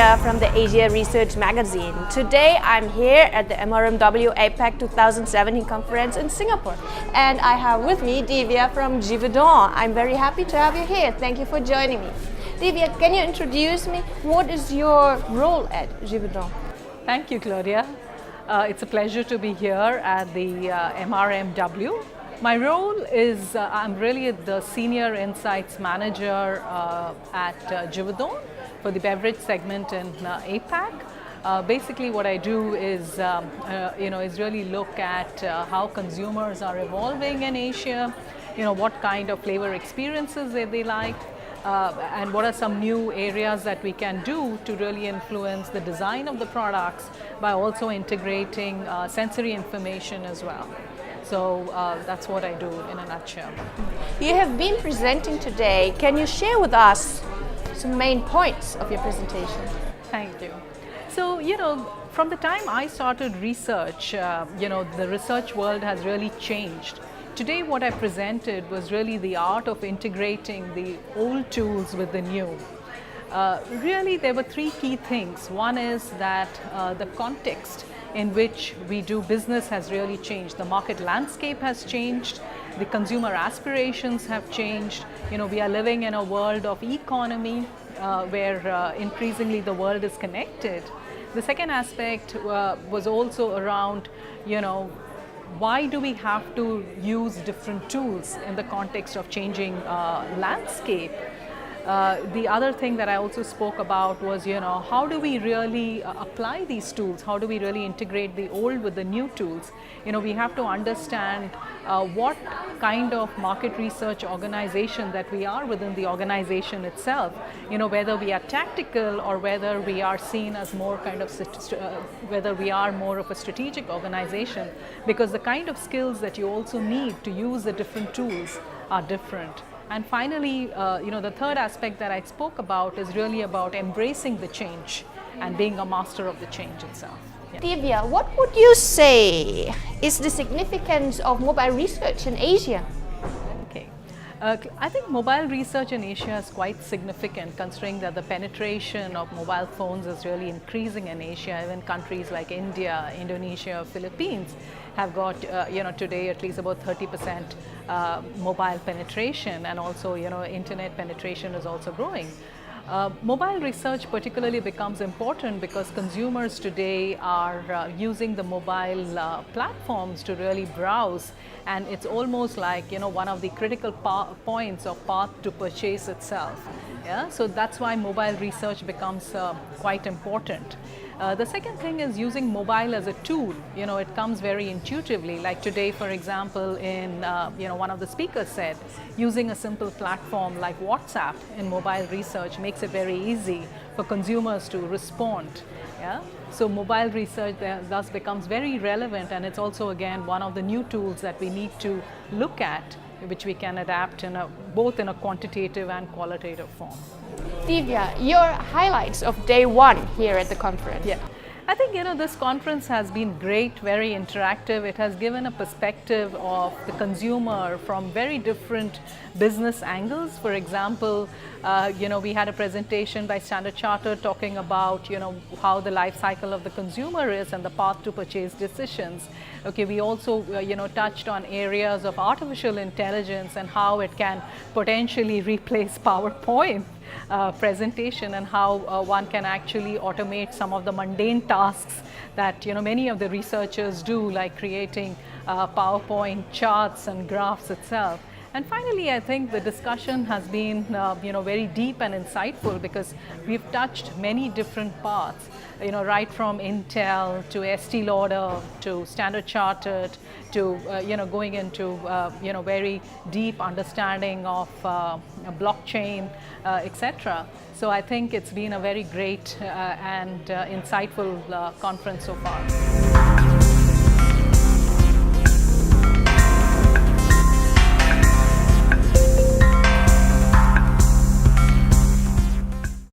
Divya from the Asia Research Magazine. Today I'm here at the MRMW APAC 2017 conference in Singapore, and I have with me Divya from Givaudan. I'm very happy to have you here. Thank you for joining me. Divya, can you introduce me? What is your role at Givaudan? Thank you, Claudia. It's a pleasure to be here at the MRMW. My role is I'm really the Senior Insights Manager at Givaudan for the beverage segment in APAC. Basically, what I do is, is really look at how consumers are evolving in Asia. What kind of flavor experiences they like. And what are some new areas that we can do to really influence the design of the products by also integrating sensory information as well. So that's what I do in a nutshell. You have been presenting today. Can you share with us some main points of your presentation? Thank you. So, from the time I started research, the research world has really changed. Today what I presented was really the art of integrating the old tools with the new. Really there were three key things. One is that the context in which we do business has really changed. The market landscape has changed. The consumer aspirations have changed. We are living in a world of economy where increasingly the world is connected. The second aspect was also around, why do we have to use different tools in the context of changing landscape? The other thing that I also spoke about was, how do we really apply these tools? How do we really integrate the old with the new tools? We have to understand what kind of market research organization that we are within the organization itself. Whether we are tactical or whether we are seen as more kind of, whether we are more of a strategic organization, because the kind of skills that you also need to use the different tools are different. And finally, the third aspect that I spoke about is really about embracing the change and being a master of the change itself. Yeah. Divya, what would you say is the significance of mobile research in Asia? Okay. I think mobile research in Asia is quite significant, considering that the penetration of mobile phones is really increasing in Asia. Even countries like India, Indonesia, Philippines have got, today at least about 30% mobile penetration, and also, internet penetration is also growing. Mobile research particularly becomes important because consumers today are using the mobile platforms to really browse, and it's almost like one of the critical points of path to purchase itself. Yeah? So that's why mobile research becomes quite important. The second thing is using mobile as a tool. It comes very intuitively. Like today, for example, in one of the speakers said, using a simple platform like WhatsApp in mobile research makes it very easy for consumers to respond. Yeah? So mobile research thus becomes very relevant, and it's also again one of the new tools that we need to look at, which we can adapt in both in a quantitative and qualitative form. Divya, your highlights of day one here at the conference. Yeah. I think this conference has been great, very interactive. It has given a perspective of the consumer from very different business angles. For example, we had a presentation by Standard Chartered talking about how the life cycle of the consumer is and the path to purchase decisions. Okay, we also touched on areas of artificial intelligence and how it can potentially replace PowerPoint presentation, and how one can actually automate some of the mundane tasks that many of the researchers do, like creating PowerPoint charts and graphs itself. And finally, I think the discussion has been very deep and insightful, because we've touched many different parts, right from Intel to Estee Lauder to Standard Chartered to going into very deep understanding of blockchain, etc. So I think it's been a very great and insightful conference so far.